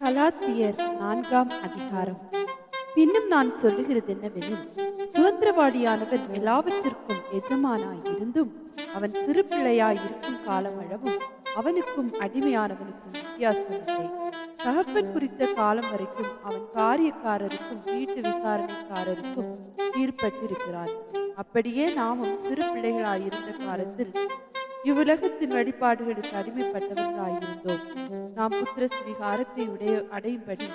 கலாத்தியர் 4ஆம் அதிகாரம். பின்னும் நான் சொல்லுகிறது என்னவெனில், சுதந்திரவாடியானவன் எல்லாவற்றிற்கும் எஜமானாய் இருந்தும் அவன் சிறு பிள்ளையாய் இருக்கும் காலமளவும் அவனுக்கும் அடிமையானவனுக்கும் வித்தியாசம் இல்லை. தகப்பன் குறித்த காலம் வரைக்கும் அவன் காரியக்காரருக்கும் வீட்டு விசாரணைக்காரருக்கும் கீழ்ப்பட்டிருக்கிறான். அப்படியே நாமும் சிறு பிள்ளைகளாயிருந்த காலத்தில் இவ்வுலகத்தின் வழிபாடுகளுக்கு அடிமைப்பட்டவர்களாயிருந்தோம். நாம் புத்திர சுவிகாரத்தை அடையும்படி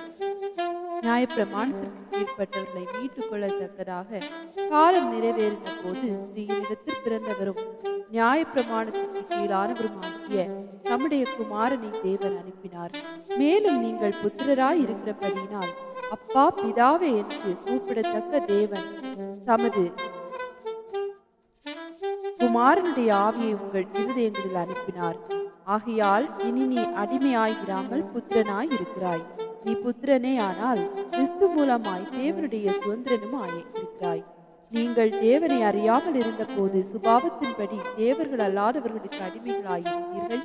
நியாயப்பிரமாணத்திற்கு கீழ்ப்பட்டவர்களை மீட்டுக் கொள்ளத்தக்கதாக காலம் நிறைவேறின போது ஸ்திரீயினிடத்தில் பிறந்தவரும் நியாயப்பிரமாணத்திற்கு கீழானவருமாகிய நம்முடைய குமாரனை தேவன் அனுப்பினார். மேலும் நீங்கள் புத்திரராய் இருக்கிறபடியினால் அப்பா பிதாவே என்று கூப்பிடத்தக்க தேவன் தமது குமாரனுடைய ஆவியை உங்கள் இருதயங்களில் அனுப்பினார். ஆகையால் இனி நீ அடிமையாயிராமல் புத்திரனாய் இருக்கிறாய். நீ புத்திரனே ஆனால் கிறிஸ்து மூலமாய் தேவனுடைய சுதந்திரனும் இருக்கிறாய். நீங்கள் தேவனை அறியாமல் இருந்த போது சுபாவத்தின்படி தேவர்கள் அல்லாதவர்களுக்கு அடிமைகளாயிருந்தீர்கள்.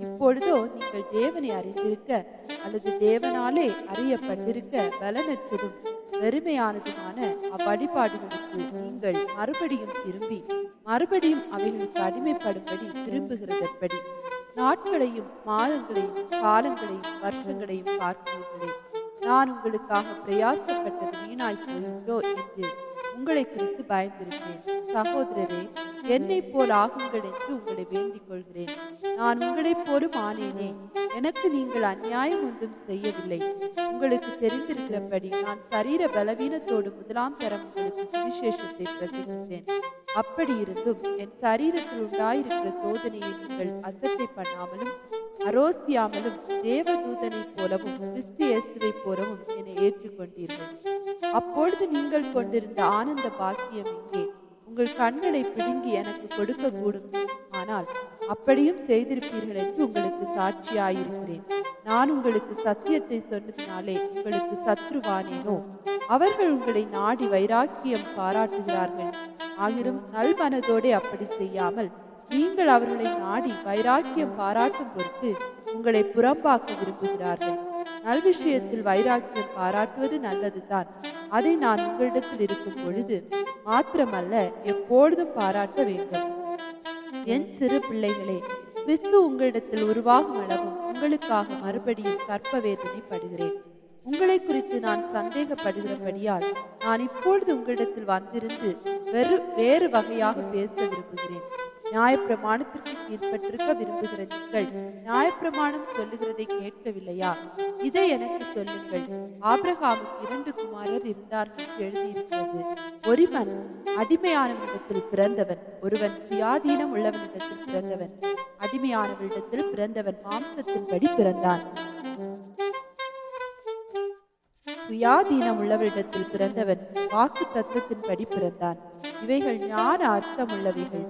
இப்பொழுதோ நீங்கள் தேவனை அறிந்திருக்க அல்லது தேவனாலே அறியப்பட்டிருக்க பலனற்றதும் வெறுமையானதுமான அவ்வழிபாடுகளுக்கு நீங்கள் மறுபடியும் திரும்பி மறுபடியும் அவைகளுக்கு அடிமைப்படும்படி திரும்புகிறதற்படி நாட்களையும் மாதங்களையும் காலங்களையும் வருஷங்களையும் பார்க்கிறீர்களே. நான் உங்களுக்காக பிரயாசப்பட்டது வீணாய் போயிற்றோ என்று உங்களை குறித்து பயந்திருக்கிறேன். சகோதரரே, என்னை போல் ஆகுங்கள் என்று உங்களை வேண்டிக் கொள்கிறேன். நான் உங்களைப் போலும் ஆனேனே. எனக்கு நீங்கள் அநியாயம் ஒன்றும் செய்யவில்லை. உங்களுக்கு தெரிந்திருக்கிறபடி நான் சரீர பலவீனத்தோடு முதலாம் தரம் உங்களுக்கு சுவிசேஷத்தை பிரசங்கித்தேன். அப்படி இருந்தும் என் சரீரத்தில் உண்டாயிருக்கிற சோதனையை நீங்கள் அசட்டை பண்ணாமலும் அரோசியாமலும் தேவதூதனை போலவும் கிறிஸ்து இயேசுவை போலவும் என்னை ஏற்றுக்கொண்டீர்கள். அப்பொழுது நீங்கள் கொண்டிருந்த ஆனந்த பாக்கியம் இங்கே உங்கள் கண்களை பிடுங்கி எனக்கு கொடுக்க கூடும். ஆனால் அப்படியும் செய்திருப்பீர்கள் என்று உங்களுக்கு சாட்சியாயிருக்கிறேன். நான் உங்களுக்கு சத்தியத்தை சொன்னதினாலே உங்களுக்கு சத்ருவானேனோ? அவர்கள் உங்களை நாடி வைராக்கியம் பாராட்டுகிறார்கள். ஆகிலும் நல்மனதோடே அப்படி செய்யாமல் நீங்கள் அவர்களை நாடி வைராக்கியம் பாராட்டும் பொருட்டு உங்களை புறம்பாக்க விரும்புகிறார்கள். நல்விஷயத்தில் வைராக்கியம் பாராட்டுவது நல்லதுதான். அதை நான் உங்களிடத்தில் இருக்கும் பொழுது மாத்திரமல்ல, எப்பொழுதும் பாராட்ட வேண்டும். என் சிறு பிள்ளைகளே, கிறிஸ்து உங்களிடத்தில் உருவாகும் அளவும் உங்களுக்காக மறுபடியும் கற்ப வேதனைப்படுகிறேன். உங்களை குறித்து நான் சந்தேகப்படுகிறபடியால் நான் இப்பொழுது உங்களிடத்தில் வந்திருந்து வேறு வகையாக பேச விரும்புகிறேன். நியாயப்பிரமாணத்திற்கு கீழ்ப்பட்டிருக்க விரும்புகிற நீங்கள் நியாயப்பிரமாணம் சொல்லுகிறதை கேட்கவில்லையா? இதை எனக்கு சொல்லுங்கள். ஆபிரகாமுக்கு 2 குமாரர் இருந்தார்கள் என்று எழுதியிருக்கிறது. ஒருவன் அடிமையானவனிடத்தில் பிறந்தவன், ஒருவன் சுயாதீனம் உள்ளவனிடத்தில் பிறந்தவன். அடிமையானவனிடத்தில் பிறந்தவன் மாம்சத்தின்படி பிறந்தான். சுயாதீனம் உள்ளவரிடத்தில் பிறந்தவன் வாக்கு தத்தத்தின்படி பிறந்தான். இவைகள் ஞான அர்த்தம் உள்ளவைகள்.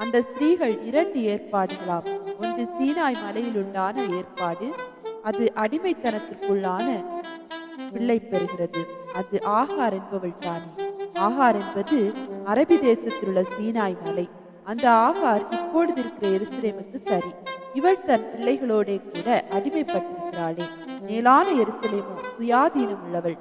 அந்த ஸ்திரீகள் 2 ஏற்பாடுகளாம். ஒன்று சீனாய் மலையில் உண்டான ஏற்பாடு, அது அடிமைத்தனத்திற்குள்ளான பிள்ளை பெறுகிறது. அது ஆகார் என்பவள் தானே. ஆகார் என்பது அரபி தேசத்தில் உள்ள சீனாய் மலை. அந்த ஆகார் இப்பொழுது இருக்கிற எருசலேமுக்கு சரி. இவள் தன் பிள்ளைகளோட கூட அடிமைப்பட்டிருக்கிறாளே. மேலான எருசலேமோ சுயாதீனம் உள்ளவள்.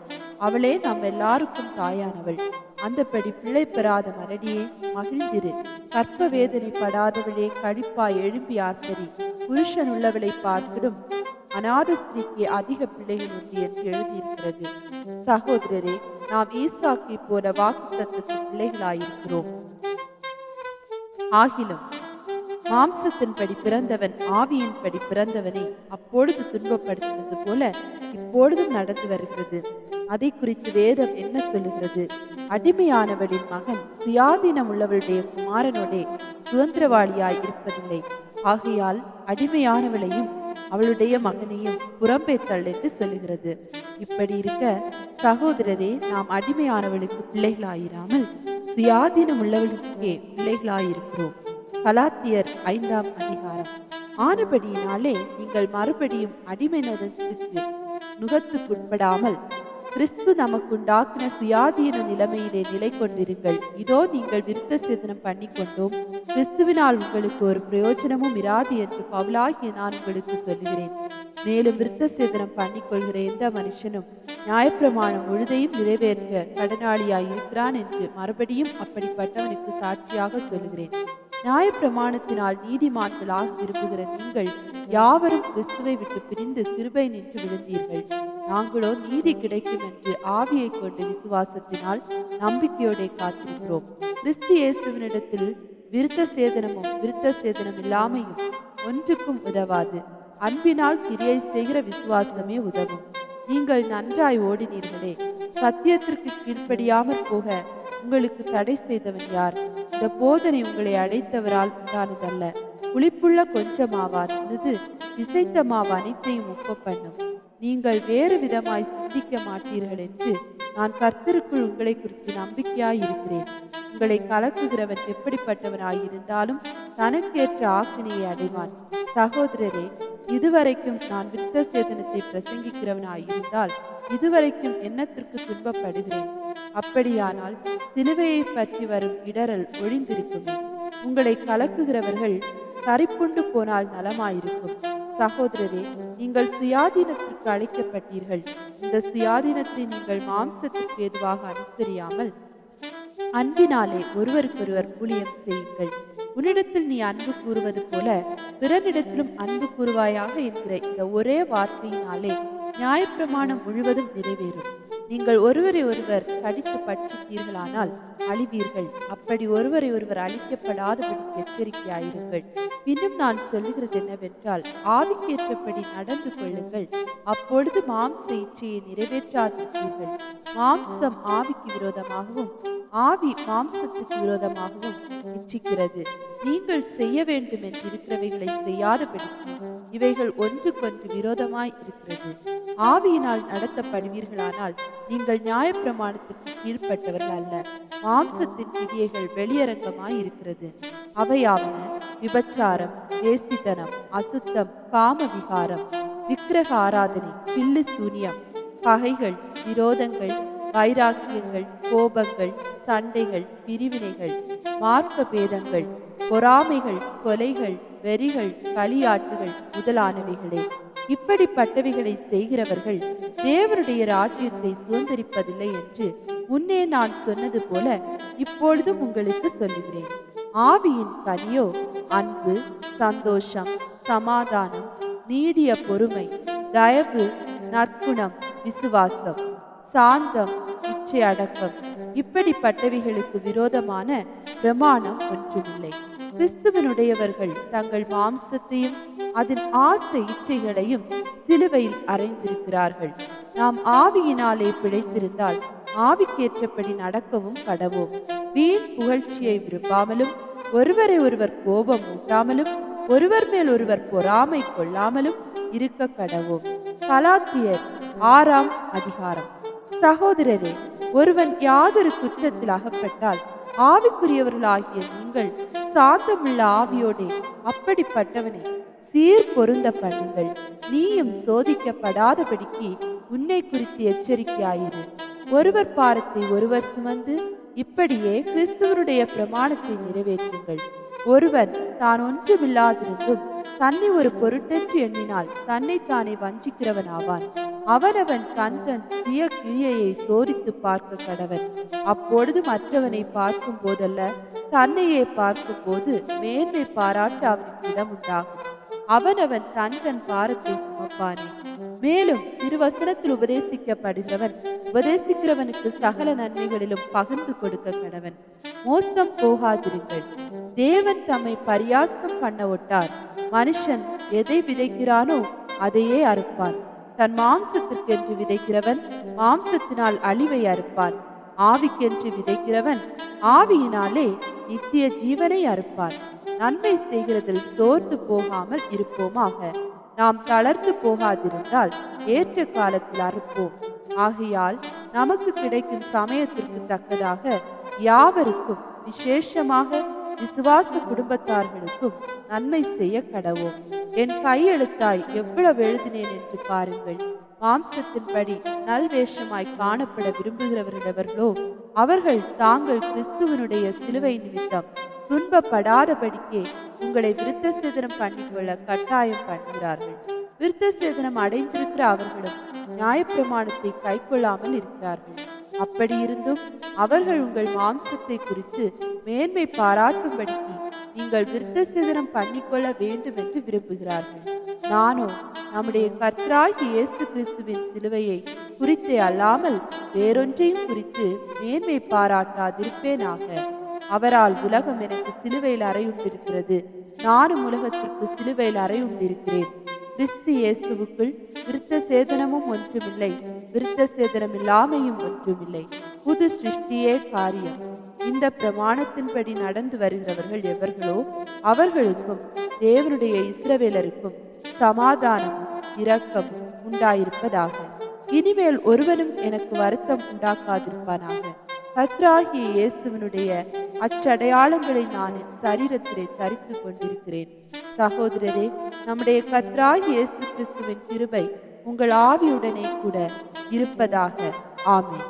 அவளே நம் எல்லாருக்கும் தாயானவள். அந்தபடி பிள்ளை பெறாத மலடியே மகிழ்ந்திரு. கற்ப வேதனை படாதவளே கழிப்பாய் எழும்பி ஆர்ப்பரி. புருஷன் உள்ளவளை பார்க்கிடும் அநாத ஸ்திரீக்கு அதிக பிள்ளைகள் உண்டு என்று எழுதியிருக்கிறது. சகோதரரே, நாம் ஈசாக்கை போல வாக்கு தத்தத்தின் பிள்ளைகளாயிருக்கிறோம். ஆகிலும் மாம்சத்தின்படி பிறந்தவன் ஆவியின்படி பிறந்தவனை அப்பொழுது துன்பப்படுத்தினது போல இப்பொழுதும் நடந்து வருகிறது. அதை குறித்து வேதம் என்ன சொல்லுகிறது? அடிமையானவளின் மகன் சுயாதீனம் உள்ளவளுடைய குமாரனோடே சுதந்திரவாளியாய் இருப்பதில்லை. ஆகையால் அடிமையானவளையும் அவளுடைய மகனையும் புறம்பே தள் என்று சொல்லுகிறது. இப்படி இருக்க சகோதரரே, நாம் அடிமையானவளுக்கு பிள்ளைகளாயிராமல் சுயாதீனம் உள்ளவளுக்கே பிள்ளைகளாயிருக்கிறோம். கலாத்தியர் 5ஆம் அதிகாரம். ஆனபடியினாலே நீங்கள் மறுபடியும் அடிமைத்தனத்திற்கு நுகத்துக்குட்படாமல் கிறிஸ்து நமக்குண்டாக்கின சுயாதீன நிலைமையிலே நிலை கொண்டிருங்கள். இதோ நீங்கள் விருத்த சேதனம் பண்ணி கொண்டோம், கிறிஸ்துவினால் உங்களுக்கு ஒரு பிரயோஜனமும் இராது என்று பவுலாகிய நான் உங்களுக்கு சொல்லுகிறேன். மேலும் விருத்த சேதனம் பண்ணிக்கொள்கிற எந்த மனுஷனும் நியாயப்பிரமாணம் முழுதையும் நிறைவேற்ற கடனாளியாய் இருக்கிறான் என்று மறுபடியும் அப்படிப்பட்டவனுக்கு சாட்சியாக சொல்லுகிறேன். நியாயப்பிரமாணத்தினால் நீதிமான்களாக விரும்புகிற நீங்கள் யாவரும் கிறிஸ்துவை விட்டு பிரிந்து கிருபை நின்று விழுந்தீர்கள். நாங்களோ நீதி கிடைக்கும் என்று ஆவியை கொண்டு விசுவாசத்தினால் நம்பிக்கையோட காத்திருக்கிறோம். கிறிஸ்து இயேசுவினிடத்தில் விருத்த சேதனமும் விருத்த சேதனம் இல்லாமையும் ஒன்றுக்கும் உதவாது. அன்பினால் கிரியை செய்கிற விசுவாசமே உதவும். நீங்கள் நன்றாய் ஓடினீர்களே. சத்தியத்திற்கு கீழ்ப்படியாமற் போக உங்களுக்கு தடை செய்தவன் யார்? இந்த போதனை உங்களை அடைத்தவரால் உண்டானதல்ல. புளிப்புள்ள கொஞ்ச மாவானது பிசைந்த மாவு அனைத்தையும் உப்ப பண்ணும். நீங்கள் வேறு விதமாய் சிந்திக்க மாட்டீர்கள் என்று நான் கர்த்தருக்குள் உங்களை குறித்து நம்பிக்கையாய் இருக்கிறேன். உங்களை கலக்குகிறவன் எப்படிப்பட்டவனாயிருந்தாலும் தனக்கேற்ற ஆக்கினையை அடைவான். சகோதரரே, இதுவரைக்கும் நான் விருத்த சேதனத்தை பிரசங்கிக்கிறவனாயிருந்தால் இதுவரைக்கும் என்னத்திற்கு துன்பப்படுகிறேன்? அப்படியானால் சிலுவையை பற்றி வரும் இடரல் ஒழிந்திருக்குமே. உங்களை கலக்குகிறவர்கள் கரிப்புண்டு போனால் நலமாயிருக்கும். சகோதரரே, நீங்கள் சுயாதீனத்திற்கு அழைக்கப்பட்டீர்கள். இந்த சுயாதீனத்தை நீங்கள் மாம்சத்திற்கு ஏதுவாக அனுசரியாமல் அன்பினாலே ஒருவருக்கொருவர் ஊழியம் செய்யுங்கள். உன்னிடத்தில் நீ அன்பு கூறுவது போல பிறனிடத்திலும் அன்பு கூறுவாயாக என்கிற இந்த ஒரே வார்த்தையினாலே நியாயப்பிரமாணம் முழுவதும் நிறைவேறும். நீங்கள் ஒருவரை ஒருவர் கடித்து பட்சித்தீர்களானால் அழிவீர்கள். அப்படி ஒருவரை ஒருவர் அழிக்கப்படாதபடிக்கு எச்சரிக்கையாயிருங்கள். இன்னும் நான் சொல்லுகிறது என்னவென்றால், ஆவிக்கேற்றபடி நடந்து கொள்ளுங்கள். அப்பொழுது மாம்ச இச்சையை நிறைவேற்றாதிருப்பீர்கள். மாம்சம் ஆவிக்கு விரோதமாகவும் ஆவி மாம்சத்துக்கு விரோதமாகவும் இச்சிக்கிறது. நீங்கள் செய்ய வேண்டும் என்றிருக்கிறவைகளை செய்யாதபடிக்கு இவைகள் ஒன்றுக்கொன்று விரோதமாய் இருக்கிறது. ஆவியினால் நடத்தப்படுவீர்களானால் நீங்கள் நியாயப்பிரமாணத்திற்கு கீழ்ப்பட்டவர்கள் அல்ல. மாம்சத்தின் கிரியைகள் வெளியரங்கமாய் இருக்கிறது. அவையாவன விபச்சாரம், வேசித்தனம், அசுத்தம், காம விகாரம், விக்கிரக ஆராதனை, பில்லு சூனியம், பகைகள், விரோதங்கள், வைராக்கியங்கள், கோபங்கள், சண்டைகள், பிரிவினைகள், மார்க்க பேதங்கள், பொறாமைகள், கொலைகள், வெறிகள், களியாட்டுகள் முதலானவைகளே. இப்படிப்பட்டவைகளை செய்கிறவர்கள் தேவனுடைய ராஜ்யத்தை சுதந்திரிப்பதில்லை என்று முன்னே நான் சொன்னது போல இப்பொழுதும் உங்களுக்கு சொல்லுகிறேன். ஆவியின் கனியோ அன்பு, சந்தோஷம், சமாதானம், நீடிய பொறுமை, தயவு, நற்குணம், விசுவாசம், சாந்தம், இச்சை அடக்கம். இப்படிப்பட்டவைகளுக்கு விரோதமான பிரமாணம் ஒன்றுமில்லை. கிறிஸ்துவனுடையவர்கள் தங்கள் மாம்சத்தையும் அதன் ஆசை இச்சைகளையும் சிலுவையில் அறைந்திருக்கிறார்கள். நாம் ஆவியினாலே பிழைத்திருந்தால் ஆவிக்கேற்றபடி நடக்கவும் கடவோம். வீண் புகழ்ச்சியை விரும்பாமலும் ஒருவரை ஒருவர் கோபம் ஊட்டாமலும் ஒருவர் மேல் ஒருவர் பொறாமை கொள்ளாமலும் இருக்க கடவோம். கலாத்தியர் 6ஆம் அதிகாரம். சகோதரரே, ஒருவன் யாதொரு குற்றத்தில் அகப்பட்டால் ஆவிக்குரியவர்களாகிய நீங்கள் சாந்தமுள்ள ஆவியோடே அப்படிப்பட்டவனை சீர் பொருந்த பண்ணுங்கள். நீயும் சோதிக்கப்படாதபடிக்கு உன்னை குறித்து எச்சரிக்கையாயிரு. ஒருவர் பாரத்தை ஒருவர் சுமந்து இப்படியே கிறிஸ்துவனுடைய பிரமாணத்தை நிறைவேற்றுங்கள். ஒருவன் தான் ஒன்றுமில்லாதிருந்தும் தன்னை ஒரு பொருட்டென்று எண்ணினால் தன்னைத்தானே வஞ்சிக்கிறவன் ஆவான். அவனவன் தன் சுய கிரியையை சோதித்து பார்க்க கடவன். அப்பொழுது மற்றவனை பார்க்கும் போதல்ல, தன்னையே பார்க்கும் போது மேன்மை பாராட்ட அவனுக்கு இடம் உண்டாகும். அவனவன் தன் பாரத்தை சுமப்பானே. மேலும் திருவசனத்தில் உபதேசிக்கப்படுகிறவன் உபதேசிக்கிறவனுக்கு சகல நன்மைகளிலும் பகிர்ந்து கொடுக்க கடவன். மோசம் போகாதிருங்கள். தேவன் தம்மை பரியாசம் பண்ண ஒட்டார். மனுஷன் எதை விதைக்கிறானோ அதையே அறுப்பான். தன் மாம்சத்திற்கென்று விதைக்கிறவன் மாம்சத்தினால் அழிவை அறுப்பான். ஆவிக்கென்று விதைக்கிறவன் ஆவியினாலே நித்திய ஜீவனை அறுப்பான். நன்மை செய்கிறதில் சோர்ந்து போகாமல் இருப்போமாக. நாம் தளர்ந்து போகாதிருந்தால் ஏற்ற காலத்தில் அறுப்போம். ஆகையால் நமக்கு கிடைக்கும் சமயத்திற்கு தக்கதாக யாவருக்கும், விசேஷமாக விசுவாச குடும்பத்தார்களுக்கும் நன்மை செய்ய கடவோம். என் கையெழுத்தாய் எவ்வளவு எழுதினேன் என்று பாருங்கள். மாம்சத்தின்படி நல்வேஷமாய் காணப்பட விரும்புகிறவர்களோ அவர்கள் தாங்கள் கிறிஸ்துவனுடைய சிலுவை நிமித்தம் துன்பப்படாதபடிக்கே உங்களை விருத்த சேதனம் பண்ணிக்கொள்ள கட்டாயம் பண்ணுகிறார்கள். விருத்த சேதனம் அடைந்திருக்கிற அவர்களும் நியாயப்பிரமாணத்தை கைக்கொள்ளாமல் இருக்கிறார்கள். அப்படியிருந்தும் அவர்கள் உங்கள் மாம்சத்தை குறித்து மேன்மை பாராட்டும்படிக்கு நீங்கள் விருத்த சேதனம் பண்ணிக்கொள்ள வேண்டும் என்று விரும்புகிறார்கள். நானோ நம்முடைய கர்த்தராகிய இயேசு கிறிஸ்துவின் சிலுவையை குறித்தே அல்லாமல் வேறொன்றையும் குறித்து மேன்மை பாராட்டாதிருப்பேனாக. அவரால் உலகம் எனக்கு சிலுவையில் அறையுண்டிருக்கிறது, நானும் உலகத்திற்கு சிலுவையில் அறையுண்டிருக்கிறேன். கிறிஸ்து இயேசுவுக்குள் விருத்த சேதனமும் ஒன்றுமில்லை, விருத்த சேதனம் இல்லாமையும் ஒன்றுமில்லை, புது சிருஷ்டியே காரியம். இந்த பிரமாணத்தின்படி நடந்து வருகிறவர்கள் எவர்களோ அவர்களுக்கும் தேவனுடைய இஸ்ரவேலருக்கும் சமாதானமும் இரக்கமும் உண்டாயிருப்பதாக. இனிமேல் ஒருவனும் எனக்கு வருத்தம் உண்டாக்காதிருப்பானாக. கர்த்தராகிய இயேசுவினுடைய அச்சடையாளங்களை நான் என் சரீரத்திலே தரித்து கொண்டிருக்கிறேன். சகோதரரே, நம்முடைய கர்த்தராகிய இயேசு கிறிஸ்துவின் கிருபை உங்கள் ஆவியுடனே கூட இருப்பதாக. ஆமென்.